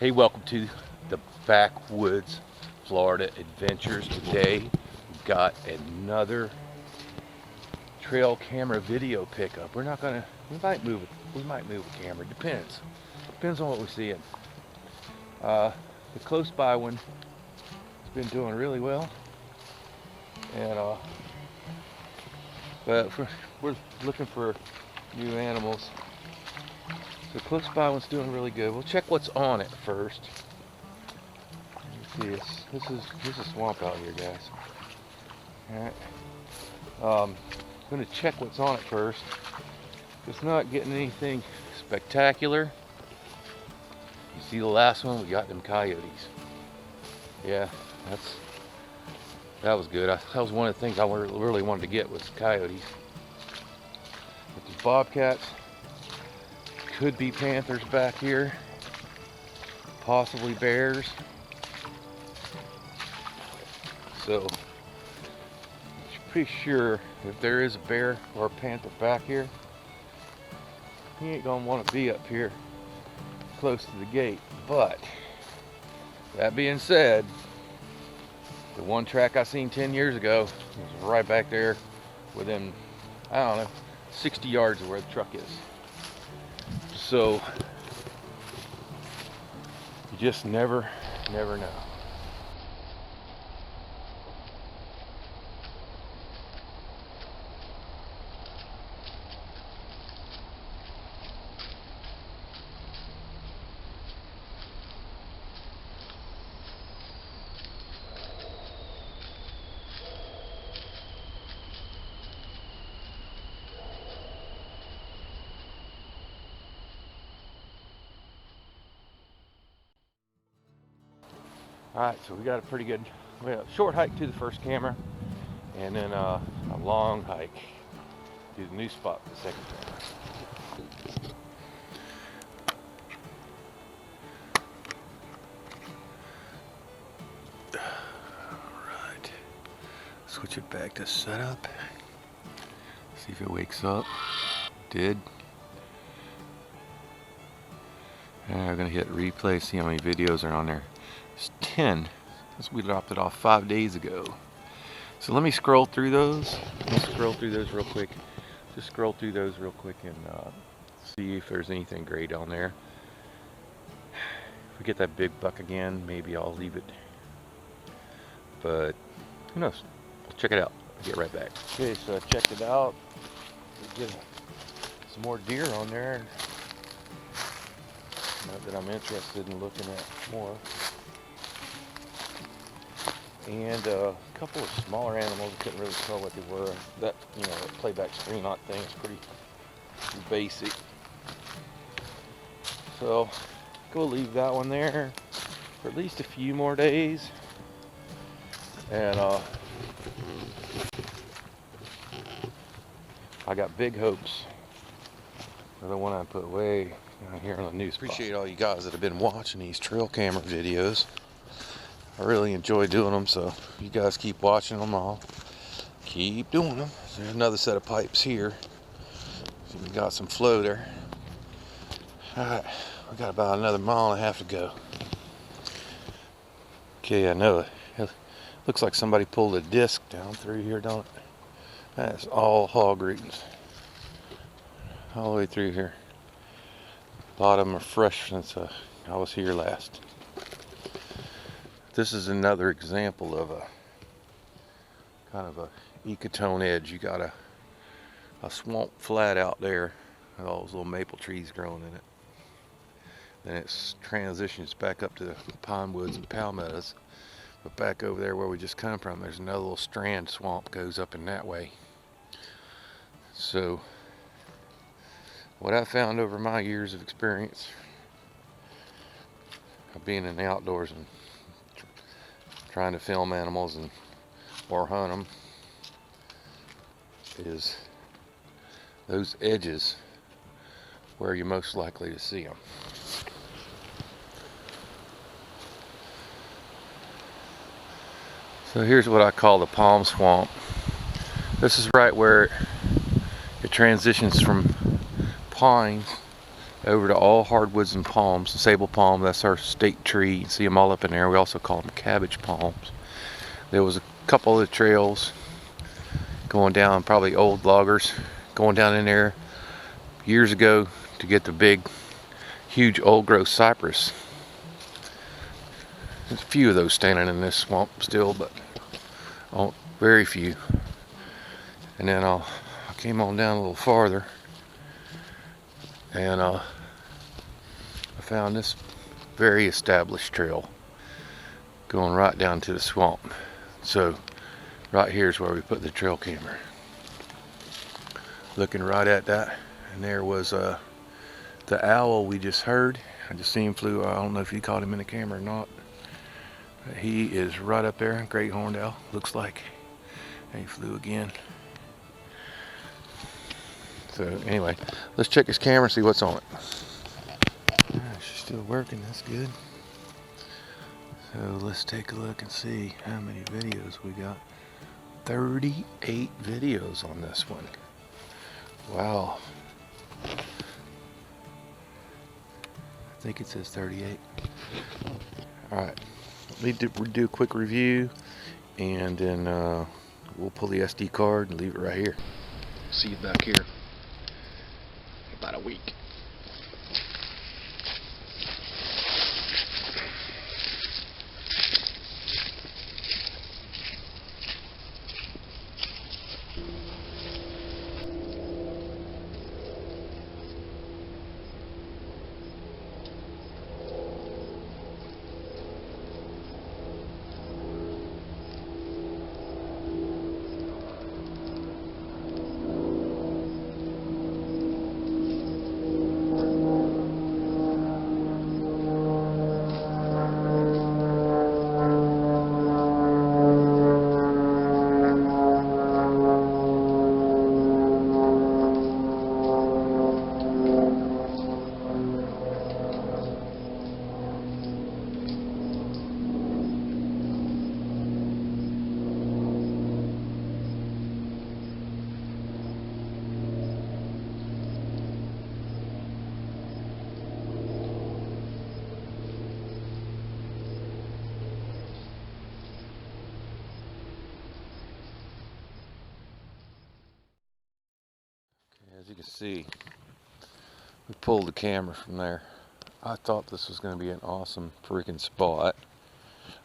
Hey, welcome to the Backwoods, Florida Adventures. Today we've got another trail camera video pickup. We might move a camera. Depends on what we're seeing. The close by one has been doing really well, and but we're looking for new animals. The close by one's doing really good. We'll check what's on it first. Let me see, this is swamp out here, guys. Alright. I'm gonna check what's on it first. It's not getting anything spectacular. You see the last one, we got them coyotes. Yeah, that was good. That was one of the things I really wanted to get was coyotes. But these bobcats, could be panthers back here, possibly bears. So I'm pretty sure if there is a bear or a panther back here, he ain't gonna want to be up here close to the gate. But that being said, the one track I seen 10 years ago was right back there within, I don't know, 60 yards of where the truck is. So you just never know. Alright, so we got a pretty good, short hike to the first camera, and then a long hike to the new spot for the second camera. Alright, switch it back to setup, see if it wakes up. Did. And we're going to hit replay, see how many videos are on there. It's 10, because we dropped it off 5 days ago. So let me scroll through those. Real quick. Just scroll through those real quick and see if there's anything great on there. If we get that big buck again, maybe I'll leave it. But who knows? Check it out. I'll get right back. Okay, so I checked it out. We get some more deer on there. Not that I'm interested in looking at more. And a couple of smaller animals. I couldn't really tell what they were. That, that playback screen on thing is pretty basic. So go leave that one there for at least a few more days. And I got big hopes for the one I put way down here on the new spot. Appreciate all you guys that have been watching these trail camera videos. I really enjoy doing them, so you guys keep watching them. I'll keep doing them. There's another set of pipes here. So we got some flow there. Alright, we got about another 1.5 miles to go. Okay, I know it looks like somebody pulled a disc down through here, don't it? That's all hog roots. All the way through here. A lot of them are fresh since I was here last. This is another example of a kind of a ecotone edge. You got a swamp flat out there with all those little maple trees growing in it. Then it transitions back up to the pine woods and palmettos. But back over there where we just come from, there's another little strand swamp goes up in that way. So what I found over my years of experience of being in the outdoors and trying to film animals or hunt them is those edges where you're most likely to see them. So here's what I call the palm swamp. This is right where it transitions from pines over to all hardwoods and palms. The sable palm, that's our state tree. You see them all up in there. We also call them cabbage palms. There was a couple of trails going down, probably old loggers going down in there years ago to get the big, huge old growth cypress. There's a few of those standing in this swamp still, but very few. And then I came on down a little farther, and I found this very established trail going right down to the swamp. So right here is where we put the trail camera. Looking right at that, and there was the owl we just heard. I just seen him flew. I don't know if you caught him in the camera or not. But he is right up there, great horned owl, looks like. And he flew again. So anyway, let's check his camera and see what's on it. She's still working, that's good. So let's take a look and see how many videos we got. 38 videos on this one. Wow. I think it says 38. Alright, let me do a quick review, and then we'll pull the SD card and leave it right here. See you back here in about a week. As you can see, we pulled the camera from there. I thought this was going to be an awesome freaking spot.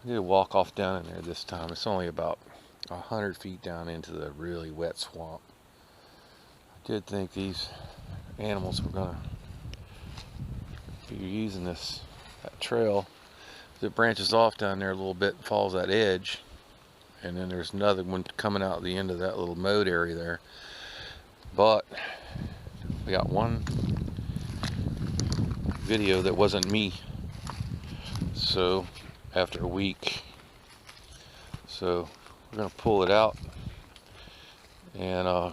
I did a walk off down in there this time. It's only about 100 feet down into the really wet swamp. I did think these animals were going to be using that trail. It branches off down there a little bit and follows that edge. And then there's another one coming out the end of that little mode area there. But we got one video that wasn't me, so after a week, so we're gonna pull it out, and I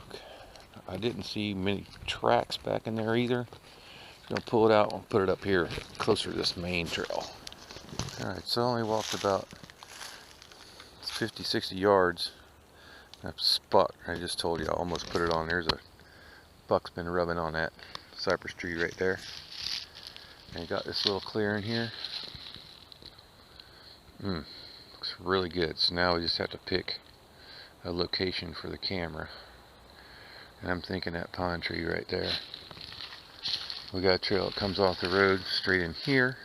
didn't see many tracks back in there either. I'm gonna pull it out and put it up here closer to this main trail. Alright, so I only walked about 50-60 yards. That spot I just told you, I almost put it on. There's a buck's been rubbing on that cypress tree right there. And you got this little clearing here. Looks really good. So now we just have to pick a location for the camera. And I'm thinking that pine tree right there. We got a trail that comes off the road straight in here.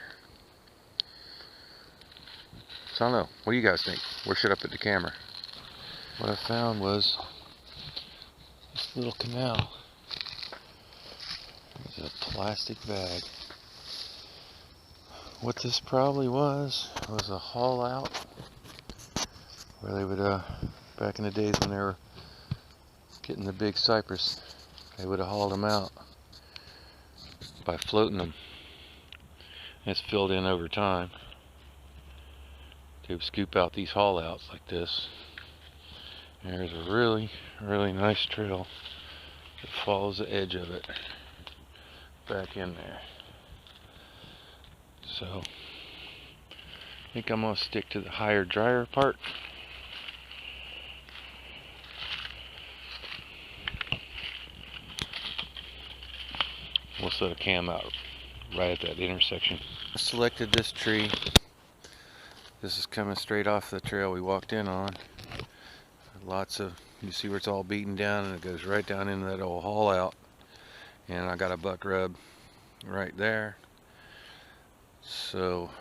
So I don't know. What do you guys think? Where should I put the camera? What I found was this little canal. There's a plastic bag. What this probably was a haul out, where they would, back in the days when they were getting the big cypress, they would have hauled them out by floating them. And it's filled in over time. They would scoop out these haul outs like this. And there's a really, really nice trail that follows the edge of it back in there. So I think I'm going to stick to the higher, drier part. We'll set a cam out right at that intersection. I selected this tree. This is coming straight off the trail we walked in on. Lots of, you see where it's all beaten down, and it goes right down into that old haul out. And I got a buck rub right there. So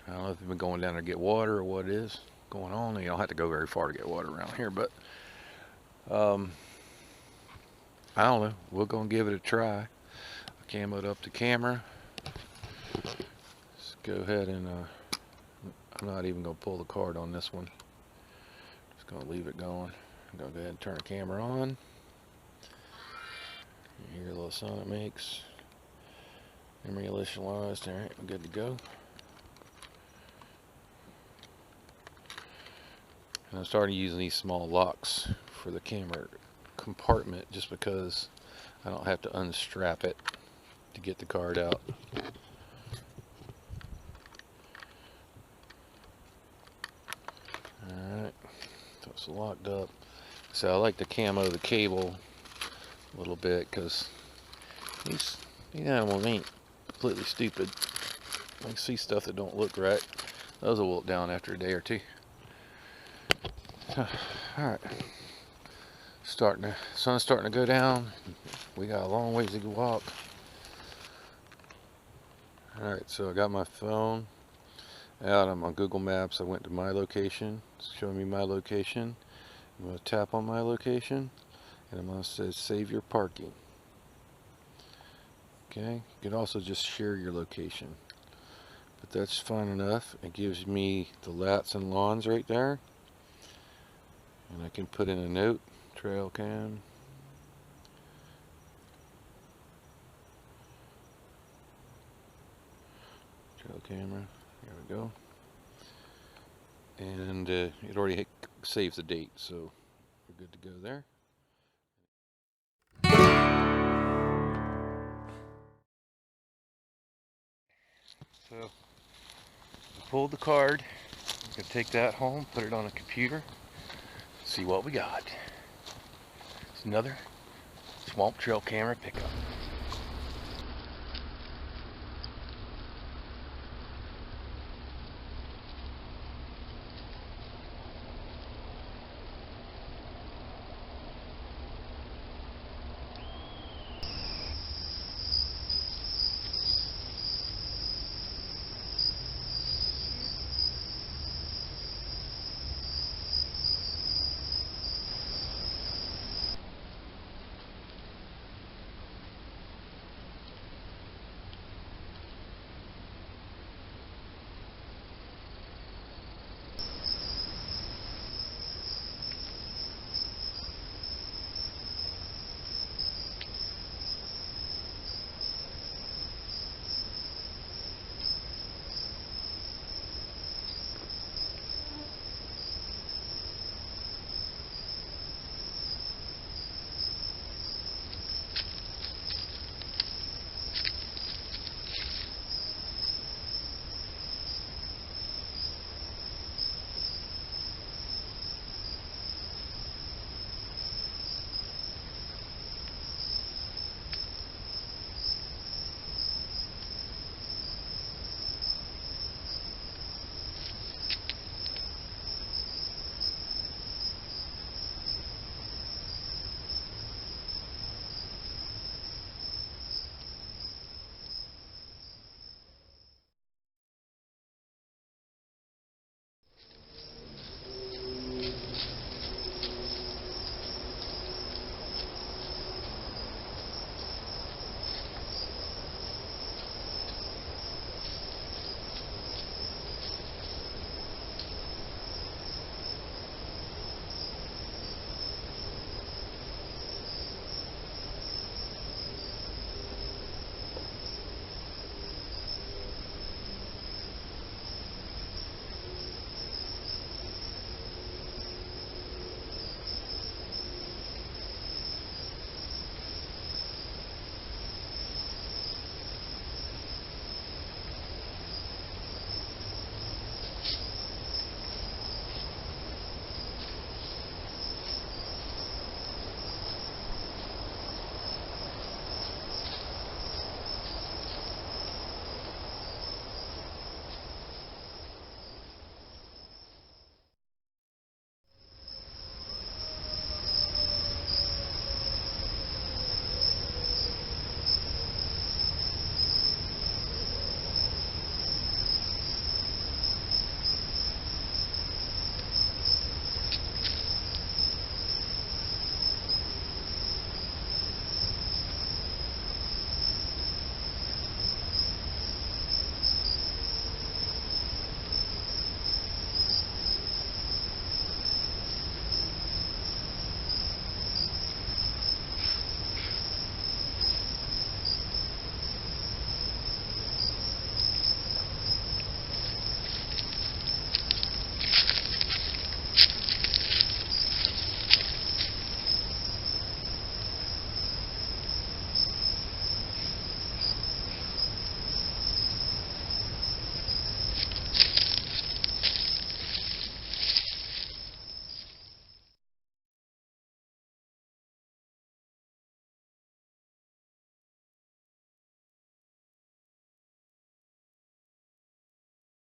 I don't know if they've been going down there to get water or what is going on. You don't have to go very far to get water around here, but I don't know. We're gonna give it a try. I camoed up the camera. Let's go ahead and I'm not even gonna pull the card on this one. Just gonna leave it going. I'm gonna go ahead and turn the camera on. You hear the little sound it makes. Memory initialized. All right, we're good to go. And I'm starting using these small locks for the camera compartment just because I don't have to unstrap it to get the card out. Alright, so it's locked up. So I like to camo the cable a little bit because these animals ain't completely stupid. They see stuff that don't look right. Those will wilt down after a day or two. Alright, sun's starting to go down. We got a long ways to walk. Alright, so I got my phone out. I'm on Google Maps. I went to my location. It's showing me my location. I'm going to tap on my location and I'm going to say save your parking. Okay, you can also just share your location, but that's fine enough. It gives me the lats and lawns right there, and I can put in a note, trail cam. Trail camera, there we go. And it already saves the date, so we're good to go there. So I pulled the card. I'm gonna take that home, put it on a computer, see what we got. It's another Swamp Trail camera pickup.